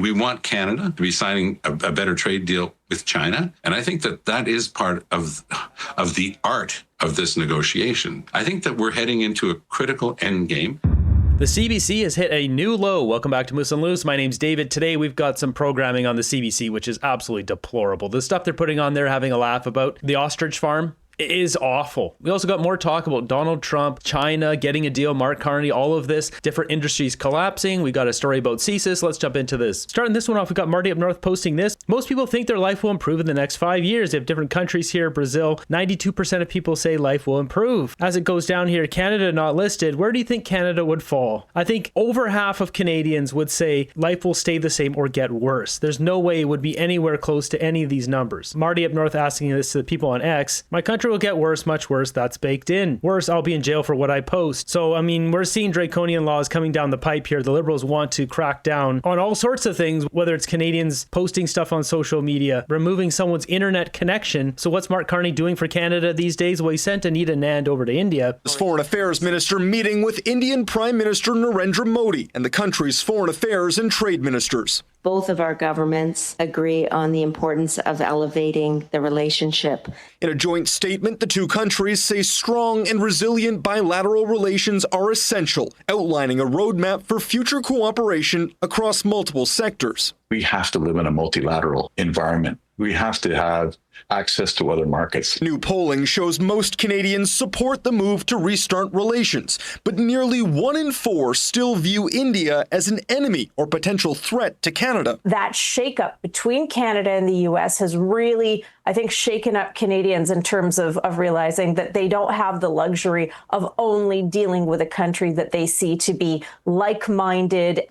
We want Canada to be signing a better trade deal with China. And I think that that is part of the art of this negotiation. I think that we're heading into a critical endgame. The CBC has hit a new low. Welcome back to Moose and Loose. My name's David. Today we've got some programming on the CBC, which is absolutely deplorable. The stuff they're putting on there, having a laugh about the ostrich farm, is awful. We also got more talk about Donald Trump, China getting a deal, Mark Carney, all of this, different industries collapsing. We got a story about CSIS. Let's jump into this. Starting this one off, we got Marty up north posting this. Most people think their life will improve in the next 5 years. They have different countries here. Brazil, 92% of people say life will improve. As it goes down here, Canada not listed. Where do you think Canada would fall? I think over half of Canadians would say life will stay the same or get worse. There's no way it would be anywhere close to any of these numbers. Marty up north asking this to the people on X. My country will get worse, much worse. That's baked in. Worse, I'll be in jail for what I post. So, I mean, we're seeing draconian laws coming down the pipe here. The Liberals want to crack down on all sorts of things, whether it's Canadians posting stuff on social media, removing someone's internet connection. So what's Mark Carney doing for Canada these days? Well, he sent Anita Nand over to India. Foreign Affairs Minister meeting with Indian Prime Minister Narendra Modi and the country's foreign affairs and trade ministers. Both of our governments agree on the importance of elevating the relationship. In a joint statement, the two countries say strong and resilient bilateral relations are essential, outlining a roadmap for future cooperation across multiple sectors. We have to live in a multilateral environment. We have to have access to other markets. New polling shows most Canadians support the move to restart relations, but nearly 1 in 4 still view India as an enemy or potential threat to Canada. That shakeup between Canada and the U.S. has really, I think, shaken up Canadians in terms of realizing that they don't have the luxury of only dealing with a country that they see to be like-minded.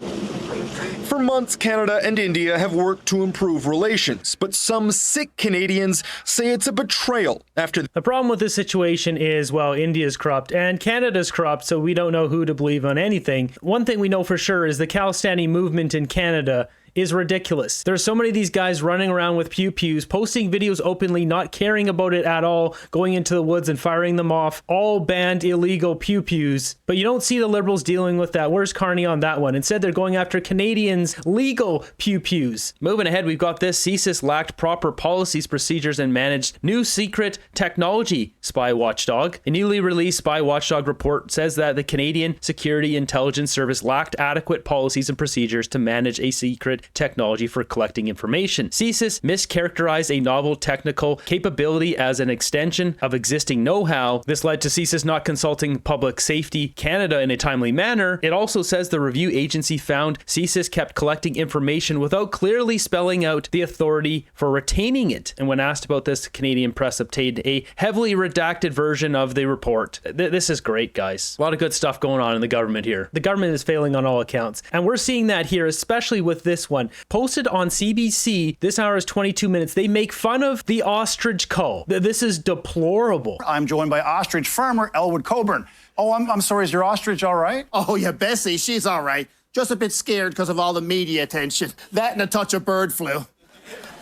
For months, Canada and India have worked to improve relations, but some sick Canadians say it's a betrayal after. The problem with this situation is, well, India's corrupt and Canada's corrupt, so we don't know who to believe on anything. One thing we know for sure is the Khalistani movement in Canada is ridiculous. There's so many of these guys running around with pew-pews, posting videos openly, not caring about it at all, going into the woods and firing them off, all banned illegal pew-pews. But you don't see the Liberals dealing with that. Where's Carney on that one? Instead, they're going after Canadians' legal pew-pews. Moving ahead, we've got this. CSIS lacked proper policies, procedures, and managed new secret technology spy watchdog. A newly released spy watchdog report says that the Canadian Security Intelligence Service lacked adequate policies and procedures to manage a secret technology for collecting information. CSIS mischaracterized a novel technical capability as an extension of existing know-how. This led to CSIS not consulting Public Safety Canada in a timely manner. It also says the review agency found CSIS kept collecting information without clearly spelling out the authority for retaining it. And when asked about this, Canadian press obtained a heavily redacted version of the report. This is great, guys. A lot of good stuff going on in the government here. The government is failing on all accounts. And we're seeing that here, especially with this one. Posted on CBC, this hour is 22 minutes. They make fun of the ostrich cull. This is deplorable. I'm joined by ostrich farmer Elwood Coburn. Oh, I'm sorry, is your ostrich all right? Oh, yeah, Bessie, she's all right. Just a bit scared because of all the media attention. That and a touch of bird flu.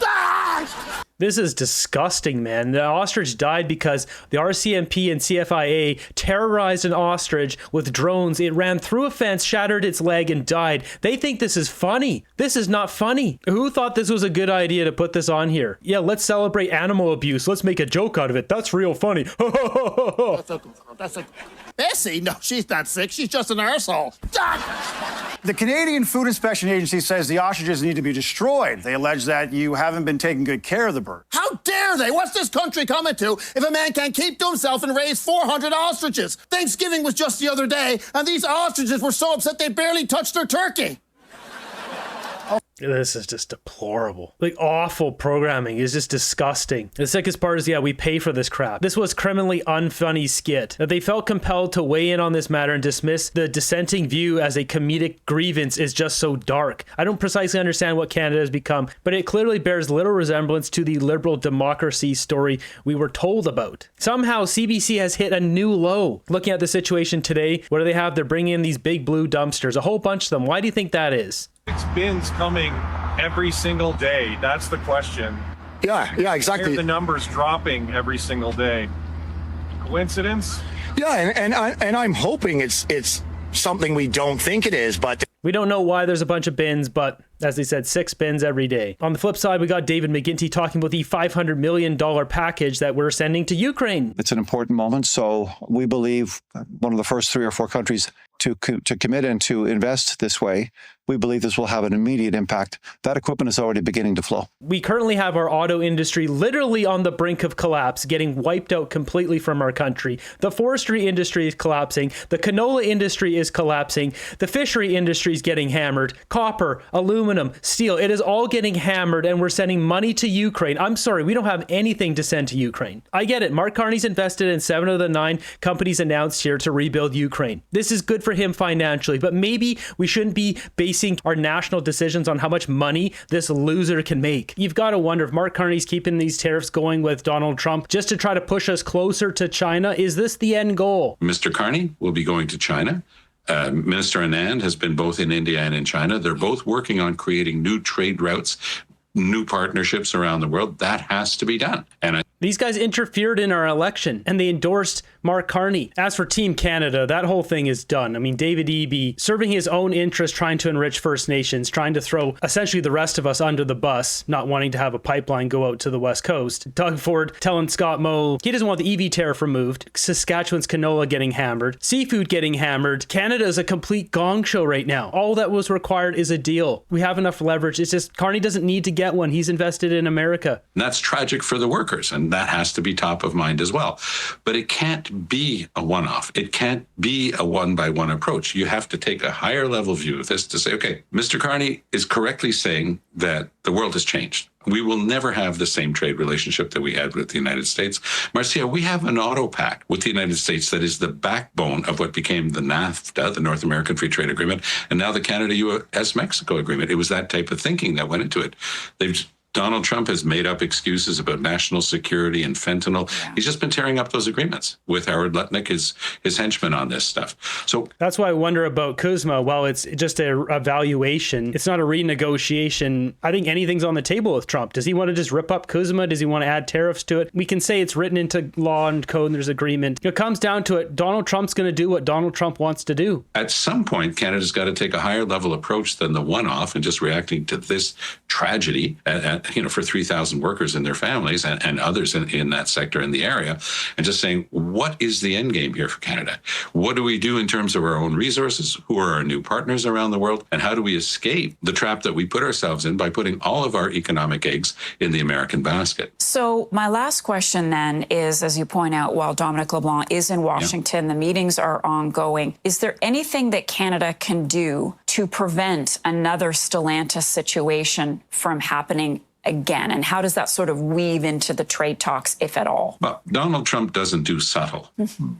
Ah! This is disgusting, man. The ostrich died because the RCMP and CFIA terrorized an ostrich with drones. It ran through a fence, shattered its leg, and died. They think this is funny. This is not funny. Who thought this was a good idea to put this on here? Yeah, let's celebrate animal abuse. Let's make a joke out of it. That's real funny. That's a... Bessie? No, she's not sick. She's just an arsehole. The Canadian Food Inspection Agency says the ostriches need to be destroyed. They allege that you haven't been taking good care of the bird. How dare they? What's this country coming to if a man can't keep to himself and raise 400 ostriches? Thanksgiving was just the other day, and these ostriches were so upset they barely touched their turkey. This is just deplorable. Like, awful programming is just disgusting. The sickest part is, yeah, we pay for this crap. This was criminally unfunny skit. That they felt compelled to weigh in on this matter and dismiss the dissenting view as a comedic grievance is just so dark. I don't precisely understand what Canada has become, but it clearly bears little resemblance to the liberal democracy story we were told about. Somehow, CBC has hit a new low. Looking at the situation today, what do they have? They're bringing in these big blue dumpsters, a whole bunch of them. Why do you think that is? It's bins coming every single day. That's the question. Yeah, exactly. The numbers dropping every single day. Coincidence? Yeah, and I'm hoping it's something we don't think it is, but we don't know why there's a bunch of bins, but As they said, 6 spins every day. On the flip side, we got David McGuinty talking about the $500 million package that we're sending to Ukraine. It's an important moment. So we believe one of the first 3 or 4 countries to commit and to invest this way. We believe this will have an immediate impact. That equipment is already beginning to flow. We currently have our auto industry literally on the brink of collapse, getting wiped out completely from our country. The forestry industry is collapsing. The canola industry is collapsing. The fishery industry is getting hammered. Copper, aluminum, steel, it is all getting hammered, and we're sending money to Ukraine. I'm sorry, we don't have anything to send to Ukraine. I get it. Mark Carney's invested in 7 of the 9 companies announced here to rebuild Ukraine. This is good for him financially, but maybe we shouldn't be basing our national decisions on how much money this loser can make. You've got to wonder if Mark Carney's keeping these tariffs going with Donald Trump just to try to push us closer to China. Is this the end goal? Mr. Carney will be going to China. Minister Anand has been both in India and in China. They're both working on creating new trade routes, new partnerships around the world. That has to be done. And these guys interfered in our election and they endorsed Mark Carney. As for Team Canada, that whole thing is done. I mean, David Eby serving his own interest, trying to enrich First Nations, trying to throw essentially the rest of us under the bus, not wanting to have a pipeline go out to the West Coast. Doug Ford telling Scott Moe he doesn't want the EV tariff removed. Saskatchewan's canola getting hammered. Seafood getting hammered. Canada is a complete gong show right now. All that was required is a deal. We have enough leverage. It's just Carney doesn't need to get one. He's invested in America. And that's tragic for the workers, and that has to be top of mind as well. But it can't be a one-off. It can't be a one-by-one approach. You have to take a higher level view of this to say, okay, Mr. Carney is correctly saying that the world has changed. We will never have the same trade relationship that we had with the United States. Marcia, we have an auto pact with the United States that is the backbone of what became the NAFTA, the North American Free Trade Agreement, and now the Canada-US-Mexico Agreement. It was that type of thinking that went into it. Donald Trump has made up excuses about national security and fentanyl. Yeah. He's just been tearing up those agreements with Howard Lutnick, his henchman on this stuff. So that's why I wonder about Kuzma. While it's just a evaluation, it's not a renegotiation. I think anything's on the table with Trump. Does he want to just rip up Kuzma? Does he want to add tariffs to it? We can say it's written into law and code and there's agreement. It comes down to it. Donald Trump's going to do what Donald Trump wants to do. At some point, Canada's got to take a higher level approach than the one-off and just reacting to this tragedy for 3,000 workers and their families and others in that sector in the area, and just saying, what is the end game here for Canada? What do we do in terms of our own resources? Who are our new partners around the world? And how do we escape the trap that we put ourselves in by putting all of our economic eggs in the American basket? So my last question then is, as you point out, while Dominic LeBlanc is in Washington, the meetings are ongoing. Is there anything that Canada can do to prevent another Stellantis situation from happening again? And how does that sort of weave into the trade talks, if at all? Well, Donald Trump doesn't do subtle,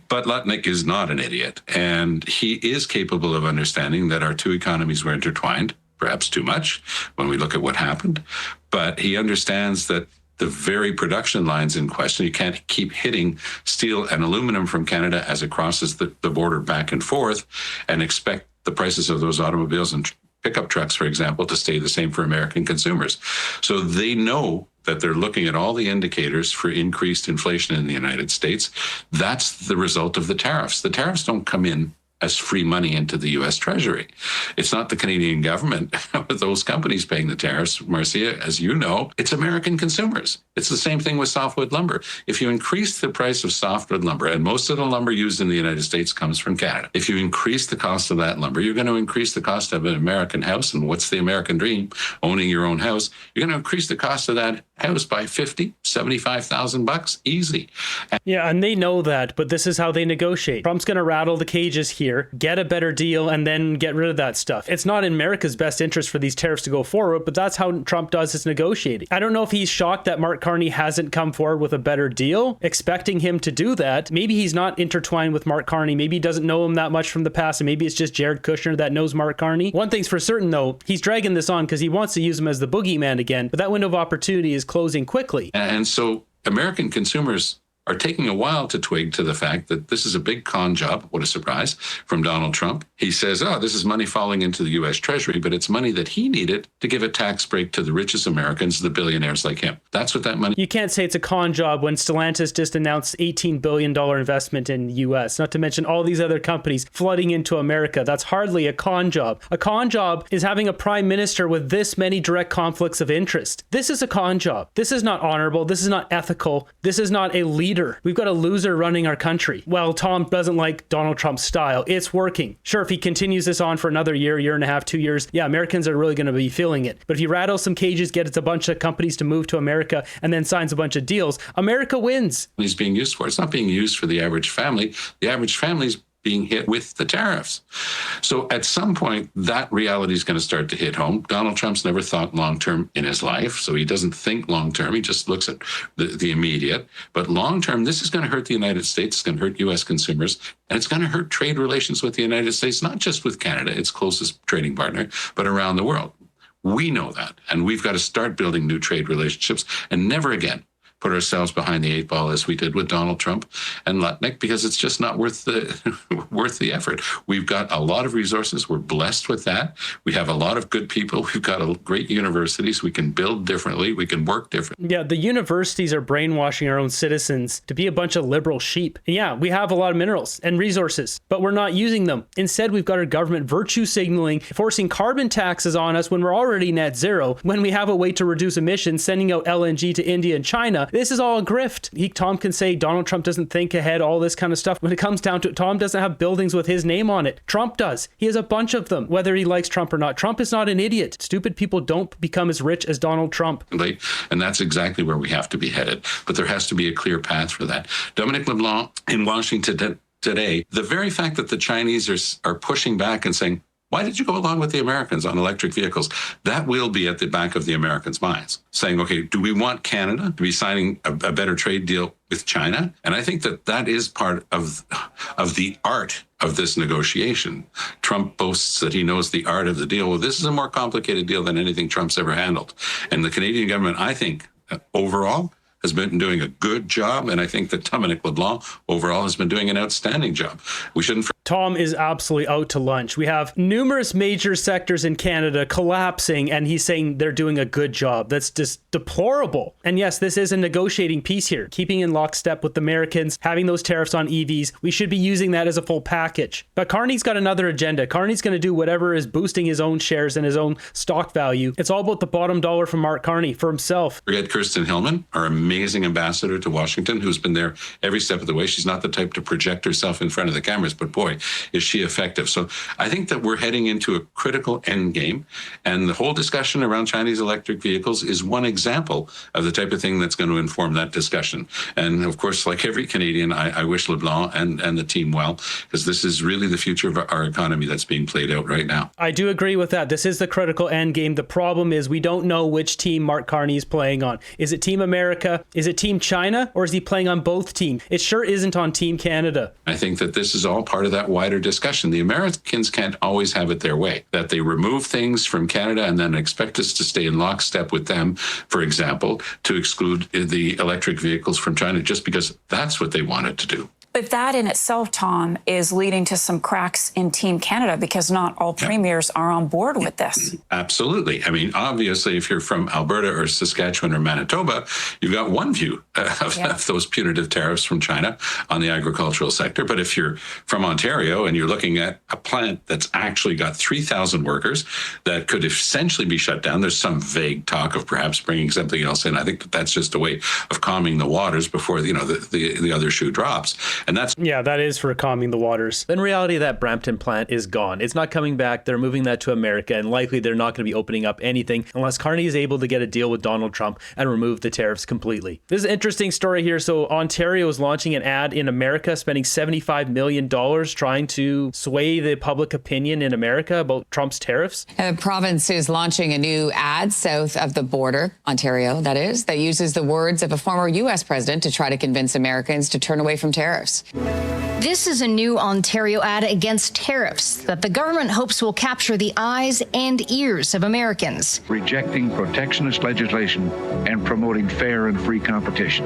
but Lutnick is not an idiot. And he is capable of understanding that our two economies were intertwined, perhaps too much when we look at what happened. But he understands that the very production lines in question, you can't keep hitting steel and aluminum from Canada as it crosses the border back and forth and expect the prices of those automobiles and pickup trucks, for example, to stay the same for American consumers. So they know that they're looking at all the indicators for increased inflation in the United States. That's the result of the tariffs. The tariffs don't come in as free money into the U.S. Treasury. It's not the Canadian government with those companies paying the tariffs, Marcia, as you know, it's American consumers. It's the same thing with softwood lumber. If you increase the price of softwood lumber, and most of the lumber used in the United States comes from Canada, if you increase the cost of that lumber, you're going to increase the cost of an American house. And what's the American dream? Owning your own house. You're going to increase the cost of that house by $50,000, $75,000 easy. And they know that, but this is how they negotiate. Trump's going to rattle the cages here, get a better deal, and then get rid of that stuff. It's not in America's best interest for these tariffs to go forward, but that's how Trump does his negotiating. I don't know if he's shocked that Mark Carney hasn't come forward with a better deal, expecting him to do that. Maybe he's not intertwined with Mark Carney. Maybe he doesn't know him that much from the past, and maybe it's just Jared Kushner that knows Mark Carney. One thing's for certain, though, he's dragging this on because he wants to use him as the boogeyman again, but that window of opportunity is closing quickly. And so American consumers are taking a while to twig to the fact that this is a big con job. What a surprise from Donald Trump. He says, oh, this is money falling into the U.S. Treasury, but it's money that he needed to give a tax break to the richest Americans, the billionaires like him. That's what that money. You can't say it's a con job when Stellantis just announced $18 billion investment in the U.S., not to mention all these other companies flooding into America. That's hardly a con job. A con job is having a prime minister with this many direct conflicts of interest. This is a con job. This is not honorable. This is not ethical. This is not a leader. We've got a loser running our country. Well, Tom doesn't like Donald Trump's style. It's working. Sure, if he continues this on for another year, year and a half, 2 years, yeah, Americans are really going to be feeling it. But if he rattles some cages, gets a bunch of companies to move to America, and then signs a bunch of deals, America wins. He's being used for. It's not being used for the average family. The average family's being hit with the tariffs. So at some point, that reality is going to start to hit home. Donald Trump's never thought long-term in his life, so he doesn't think long-term. He just looks at the immediate. But long-term, this is going to hurt the United States. It's going to hurt U.S. consumers, and it's going to hurt trade relations with the United States, not just with Canada, its closest trading partner, but around the world. We know that, and we've got to start building new trade relationships and never again put ourselves behind the 8 ball as we did with Donald Trump and Lutnick, because it's just not worth the effort. We've got a lot of resources. We're blessed with that. We have a lot of good people. We've got great universities. We can build differently. We can work differently. Yeah, the universities are brainwashing our own citizens to be a bunch of liberal sheep. And yeah, we have a lot of minerals and resources, but we're not using them. Instead, we've got our government virtue signaling, forcing carbon taxes on us when we're already net zero, when we have a way to reduce emissions, sending out LNG to India and China. This is all a grift. Tom can say Donald Trump doesn't think ahead, all this kind of stuff. When it comes down to it, Tom doesn't have buildings with his name on it. Trump does. He has a bunch of them, whether he likes Trump or not. Trump is not an idiot. Stupid people don't become as rich as Donald Trump. And that's exactly where we have to be headed. But there has to be a clear path for that. Dominic LeBlanc in Washington today, the very fact that the Chinese are pushing back and saying, why did you go along with the Americans on electric vehicles? That will be at the back of the Americans' minds, saying, okay, do we want Canada to be signing a better trade deal with China? And I think that is part of the art of this negotiation. Trump boasts that he knows the art of the deal. Well, this is a more complicated deal than anything Trump's ever handled. And the Canadian government, I think, overall, has been doing a good job, and I think that Dominic LeBlanc overall has been doing an outstanding job. We shouldn't. Tom is absolutely out to lunch. We have numerous major sectors in Canada collapsing, and he's saying they're doing a good job. That's just deplorable. And yes, this is a negotiating piece here, keeping in lockstep with Americans, having those tariffs on EVs. We should be using that as a full package. But Carney's got another agenda. Carney's going to do whatever is boosting his own shares and his own stock value. It's all about the bottom dollar for Mark Carney, for himself. Forget Kirsten Hillman, our amazing ambassador to Washington, who's been there every step of the way. She's not the type to project herself in front of the cameras, but boy, is she effective. So I think that we're heading into a critical end game. And the whole discussion around Chinese electric vehicles is one example of the type of thing that's going to inform that discussion. And of course, like every Canadian, I wish LeBlanc and the team well, because this is really the future of our economy that's being played out right now. I do agree with that. This is the critical end game. The problem is we don't know which team Mark Carney is playing on. Is it Team America? Is it Team China? Or is he playing on both teams? It sure isn't on Team Canada. I think that this is all part of that wider discussion. The Americans can't always have it their way, that they remove things from Canada and then expect us to stay in lockstep with them, for example, to exclude the electric vehicles from China just because that's what they wanted to do. But that in itself, Tom, is leading to some cracks in Team Canada because not all premiers are on board with this. Absolutely. I mean, obviously, if you're from Alberta or Saskatchewan or Manitoba, you've got one view of those punitive tariffs from China on the agricultural sector. But if you're from Ontario and you're looking at a plant that's actually got 3,000 workers that could essentially be shut down, there's some vague talk of perhaps bringing something else in. I think that's just a way of calming the waters before, the other shoe drops. And that is for calming the waters. In reality, that Brampton plant is gone. It's not coming back. They're moving that to America, and likely they're not going to be opening up anything unless Carney is able to get a deal with Donald Trump and remove the tariffs completely. This is an interesting story here. So Ontario is launching an ad in America, spending $75 million trying to sway the public opinion in America about Trump's tariffs. The province is launching a new ad south of the border, Ontario, that is, that uses the words of a former U.S. president to try to convince Americans to turn away from tariffs. This is a new Ontario ad against tariffs that the government hopes will capture the eyes and ears of Americans. Rejecting protectionist legislation and promoting fair and free competition.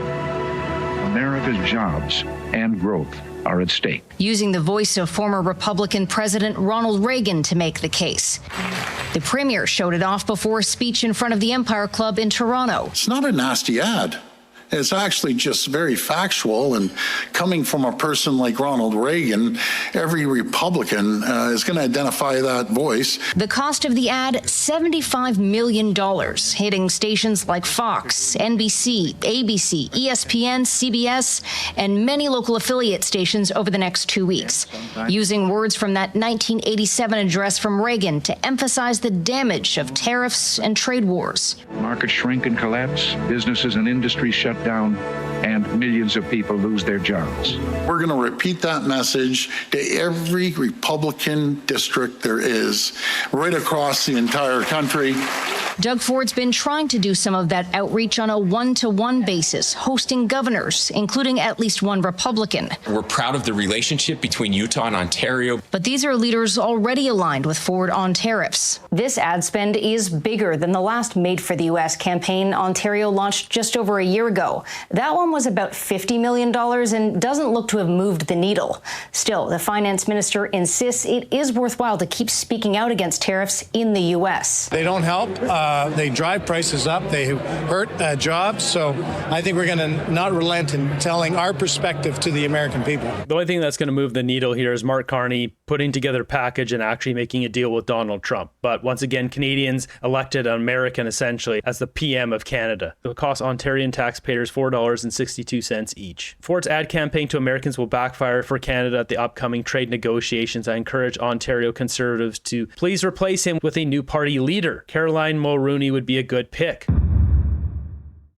America's jobs and growth are at stake. Using the voice of former Republican President Ronald Reagan to make the case. The premier showed it off before a speech in front of the Empire Club in Toronto. It's not a nasty ad. It's actually just very factual, and coming from a person like Ronald Reagan, every Republican is going to identify that voice. The cost of the ad, $75 million, hitting stations like Fox, NBC, ABC, ESPN, CBS, and many local affiliate stations over the next 2 weeks, using words from that 1987 address from Reagan to emphasize the damage of tariffs and trade wars. Markets shrink and collapse, businesses and industries shut down, and millions of people lose their jobs. We're going to repeat that message to every Republican district there is, right across the entire country. Doug Ford's been trying to do some of that outreach on a one-to-one basis, hosting governors, including at least one Republican. We're proud of the relationship between Utah and Ontario. But these are leaders already aligned with Ford on tariffs. This ad spend is bigger than the last Made for the U.S. campaign Ontario launched just over a year ago. That one was about $50 million and doesn't look to have moved the needle. Still, the finance minister insists it is worthwhile to keep speaking out against tariffs in the U.S. They don't help. They drive prices up. They hurt jobs. So I think we're going to not relent in telling our perspective to the American people. The only thing that's going to move the needle here is Mark Carney putting together a package and actually making a deal with Donald Trump. But once again, Canadians elected an American essentially as the PM of Canada. It will cost Ontarian taxpayers $4.62 each. Ford's ad campaign to Americans will backfire for Canada at the upcoming trade negotiations. I encourage Ontario Conservatives to please replace him with a new party leader. Caroline Mulroney would be a good pick.